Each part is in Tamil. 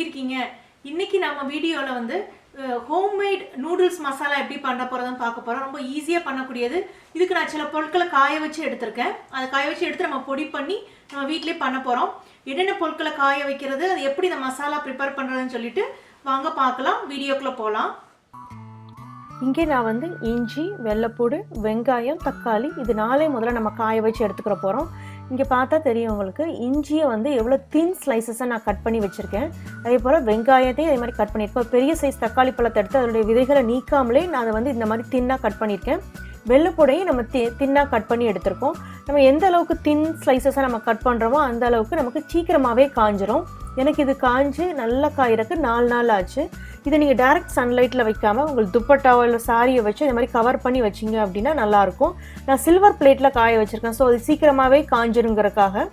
எப்படி இருக்கீங்க? இன்னைக்கு நம்ம வீடியோல வந்து ஹோம்மேட் நூடுல்ஸ் மசாலா எப்படி பண்ண போறதுன்னு பார்க்க போறோம். ரொம்ப ஈஸியா பண்ணக்கூடியது. இதுக்கு நான் சில பொருட்களை காய வச்சு எடுத்திருக்கேன். அதை காய வச்சு எடுத்து நம்ம பொடி பண்ணி நம்ம வீட்டிலே பண்ண போறோம். என்னென்ன பொருட்களை காய வைக்கிறது, அது எப்படி இந்த மசாலா ப்ரிப்பேர் பண்றதுன்னு சொல்லிட்டு வாங்க பார்க்கலாம். வீடியோக்குள்ள போலாம். இங்கே நான் வந்து இஞ்சி, வெள்ளைப்பூடு, வெங்காயம், தக்காளி இது முதல்ல நம்ம காய வச்சு எடுத்துக்கிற போகிறோம். இங்கே பார்த்தா தெரியும் உங்களுக்கு, இஞ்சியை வந்து எவ்வளோ தின் ஸ்லைசஸாக நான் கட் பண்ணி வச்சுருக்கேன். அதே போல் வெங்காயத்தையும் அதே மாதிரி கட் பண்ணியிருக்கேன். பெரிய சைஸ் தக்காளி பழத்தை எடுத்து அதனுடைய விதைகளை நீக்காமலே நான் அதை வந்து இந்த மாதிரி தின்னாக கட் பண்ணியிருக்கேன். வெள்ளைப்பூடையும் நம்ம தின்னாக கட் பண்ணி எடுத்திருக்கோம். நம்ம எந்த அளவுக்கு தின் ஸ்லைசஸாக நம்ம கட் பண்ணுறோமோ அந்த அளவுக்கு நமக்கு சீக்கிரமாகவே காஞ்சிரும். எனக்கு இது காஞ்சு நல்லா காய்றதுக்கு 4 நாள் ஆச்சு. இதை நீங்கள் டைரக்ட் சன்லைட்டில் வைக்காமல் உங்களுக்கு துப்பட்டாவோ இல்லை சாரியை வச்சு இந்த மாதிரி கவர் பண்ணி வச்சிங்க அப்படின்னா நல்லாயிருக்கும். நான் சில்வர் பிளேட்டில் காய வச்சுருக்கேன். ஸோ அது சீக்கிரமாகவே காஞ்சிருங்கிறதுக்காக.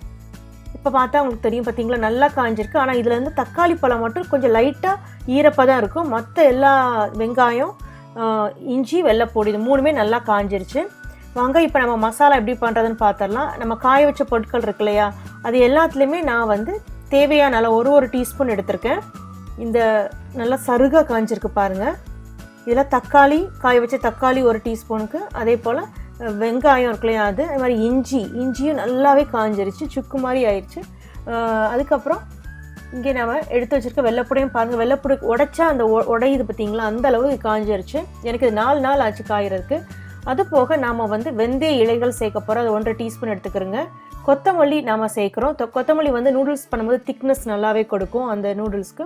இப்போ பார்த்தா உங்களுக்கு தெரியும் பார்த்தீங்களா, நல்லா காஞ்சிருக்கு. ஆனால் இதில் வந்து தக்காளி பழம் மட்டும் கொஞ்சம் லைட்டாக ஈரப்பதான் இருக்கும். மற்ற எல்லா வெங்காயம், இஞ்சி, வெள்ளைப்பூடு இது 3மே நல்லா காஞ்சிருச்சு. வாங்க இப்போ நம்ம மசாலா எப்படி பண்ணுறதுன்னு பார்த்துடலாம். நம்ம காய வச்ச பொருட்கள் இருக்கு இல்லையா, அது எல்லாத்துலேயுமே நான் வந்து தேவையான நல்லா ஒரு டீஸ்பூன் எடுத்திருக்கேன். இந்த நல்லா சருகாக காஞ்சிருக்கு பாருங்கள். இதில் தக்காளி, காய வச்ச தக்காளி 1 டீஸ்பூனுக்கு, அதே போல் வெங்காயம் இருக்கு இல்லையா அது மாதிரி இஞ்சியும் நல்லாவே காஞ்சிருச்சு, சுக்கு மாதிரி ஆயிடுச்சு. அதுக்கப்புறம் இங்கே நம்ம எடுத்து வச்சுருக்க வெள்ளைப்பூடையும் பாருங்கள். வெள்ளைப்பூடு உடைச்சா அந்த உடையுது பார்த்தீங்களா, அந்த அளவு காஞ்சிருச்சு. எனக்கு இது 4 நாள் ஆச்சு காய்கிறதுக்கு. அது போக நாம் வந்து வெந்தய இலைகள் சேர்க்க போகிறோம். அது 1 டீஸ்பூன் எடுத்துக்கிறோங்க. கொத்தமல்லி நாம் சேர்க்குறோம். கொத்தமல்லி வந்து நூடுல்ஸ் பண்ணும்போது திக்னஸ் நல்லாவே கொடுக்கும் அந்த நூடுல்ஸ்க்கு.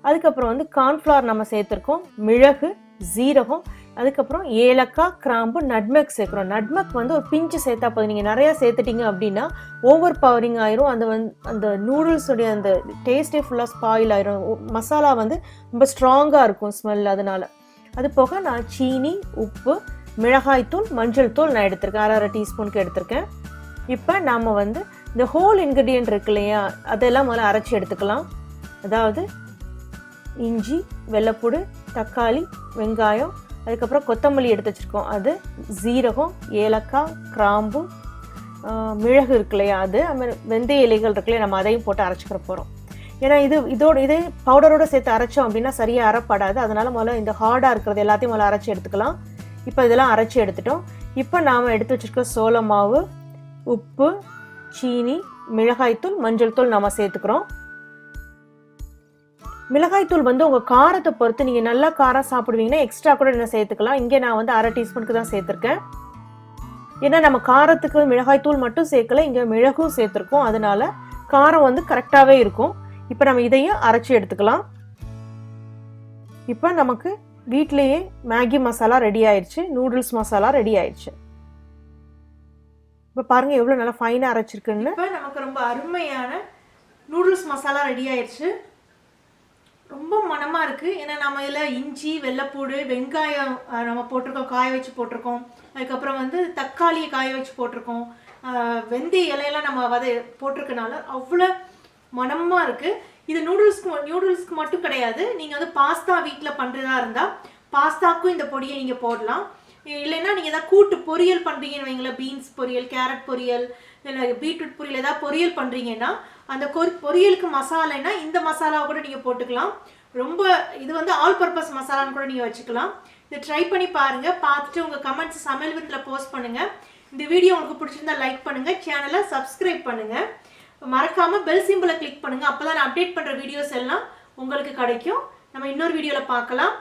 அதுக்கப்புறம் வந்து கார்ன்ஃப்ளவர் நம்ம சேர்த்துருக்கோம். மிளகு, ஜீரகம், அதுக்கப்புறம் ஏலக்காய், கிராம்பு, நட்மெக் சேர்க்குறோம். நட்மெக் வந்து ஒரு பிஞ்சு சேர்த்தா போதும். நீங்கள் நிறையா சேர்த்துட்டிங்க அப்படின்னா ஓவர் பவரிங் ஆயிரும். அந்த நூடுல்ஸுடைய அந்த டேஸ்ட்டே ஃபுல்லாக ஸ்பாயில் ஆயிரும். மசாலா வந்து ரொம்ப ஸ்ட்ராங்காக இருக்கும் ஸ்மெல். அதனால் அது போக நான் சீனி, உப்பு, மிளகாய்த்தூள், மஞ்சள் தூள் நான் எடுத்திருக்கேன். 1/2 டீஸ்பூனுக்கு எடுத்திருக்கேன். இப்போ நாம் வந்து இந்த ஹோல் இன்க்ரீடியன்ட் இருக்கு இல்லையா, அதெல்லாம் முதல்ல அரைச்சி எடுத்துக்கலாம். அதாவது இஞ்சி, வெள்ளைப்பூடு, தக்காளி, வெங்காயம், அதுக்கப்புறம் கொத்தமல்லி எடுத்து வச்சுருக்கோம், அது ஜீரகம், ஏலக்காய், கிராம்பு, மிளகு இருக்கு இல்லையா அது மாதிரி வெந்தய இலைகள் இருக்கு இல்லையா, நம்ம அதையும் போட்டு அரைச்சிக்கிற போகிறோம். ஏன்னா இதே பவுடரோடு சேர்த்து அரைச்சோம் அப்படின்னா சரியாக அரைப்படாது. அதனால் முதல்ல இந்த ஹார்டாக இருக்கிறது எல்லாத்தையும் முதல்ல அரைச்சி எடுத்துக்கலாம். இப்போ இதெல்லாம் அரைச்சி எடுத்துட்டோம். இப்போ நாம் எடுத்து வச்சுருக்க சோள மாவு, உப்பு, சீனி, மிளகாய்த்தூள், மஞ்சள் தூள் நம்ம சேர்த்துக்கிறோம். மிளகாய்த்தூள் வந்து உங்கள் காரத்தை பொறுத்து, நீங்கள் நல்லா காரம் சாப்பிடுவீங்கன்னா எக்ஸ்ட்ரா கூட என்ன சேர்த்துக்கலாம். இங்கே நான் வந்து 1/2 டீஸ்பூனுக்கு தான் சேர்த்துருக்கேன். ஏன்னா நம்ம காரத்துக்கு மிளகாய்த்தூள் மட்டும் சேர்க்கல, இங்கே மிளகும் சேர்த்துருக்கோம். அதனால காரம் வந்து கரெக்டாகவே இருக்கும். இப்போ நம்ம இதையும் அரைச்சி எடுத்துக்கலாம். இப்போ நமக்கு வீட்டிலேயே மேகி மசாலா ரெடி ஆயிடுச்சு, நூடுல்ஸ் மசாலா ரெடி ஆயிடுச்சு. இப்போ பாருங்கள் எவ்வளோ நல்லா ஃபைனாக அரைச்சிருக்குன்னு. இப்போ நமக்கு ரொம்ப அருமையான நூடுல்ஸ் மசாலா ரெடி ஆயிடுச்சு. ரொம்ப மனமாக இருக்குது. ஏன்னா நம்ம இதில் இஞ்சி, வெள்ளைப்பூடு, வெங்காயம் நம்ம போட்டிருக்கோம், காய வச்சு போட்டிருக்கோம். அதுக்கப்புறம் வந்து தக்காளியை காய வச்சு போட்டிருக்கோம். வெந்தய இலையெல்லாம் நம்ம போட்டிருக்கனால அவ்வளோ மனமாக இருக்குது. இது நூடுல்ஸ்க்கு மட்டும் கிடையாது. நீங்கள் வந்து பாஸ்தா வீட்டில் பண்ணுறதா இருந்தால் பாஸ்தாக்கும் இந்த பொடியை நீங்கள் போடலாம். இல்லைன்னா நீங்கள் ஏதாவது கூட்டு பொரியல் பண்ணுறீங்கன்னு வைங்களேன், பீன்ஸ் பொரியல், கேரட் பொரியல், இல்லை பீட்ரூட் பொரியல் ஏதாவது பொரியல் பண்ணுறீங்கன்னா அந்த பொரியலுக்கு மசாலைன்னா இந்த மசாலாவை கூட நீங்கள் போட்டுக்கலாம். ரொம்ப இது வந்து ஆல் பர்பஸ் மசாலான்னு கூட நீங்கள் வச்சுக்கலாம். இதை ட்ரை பண்ணி பாருங்கள். பார்த்துட்டு உங்கள் கமெண்ட்ஸ் சமையல் விருந்தில் போஸ்ட் பண்ணுங்கள். இந்த வீடியோ உங்களுக்கு பிடிச்சிருந்தா லைக் பண்ணுங்கள், சேனலை சப்ஸ்கிரைப் பண்ணுங்கள், மறக்காமல் பெல் சிம்பிளை கிளிக் பண்ணுங்கள். அப்போ தான் நான் அப்டேட் பண்ணுற வீடியோஸ் எல்லாம் உங்களுக்கு கிடைக்கும். நம்ம இன்னொரு வீடியோவில் பார்க்கலாம்.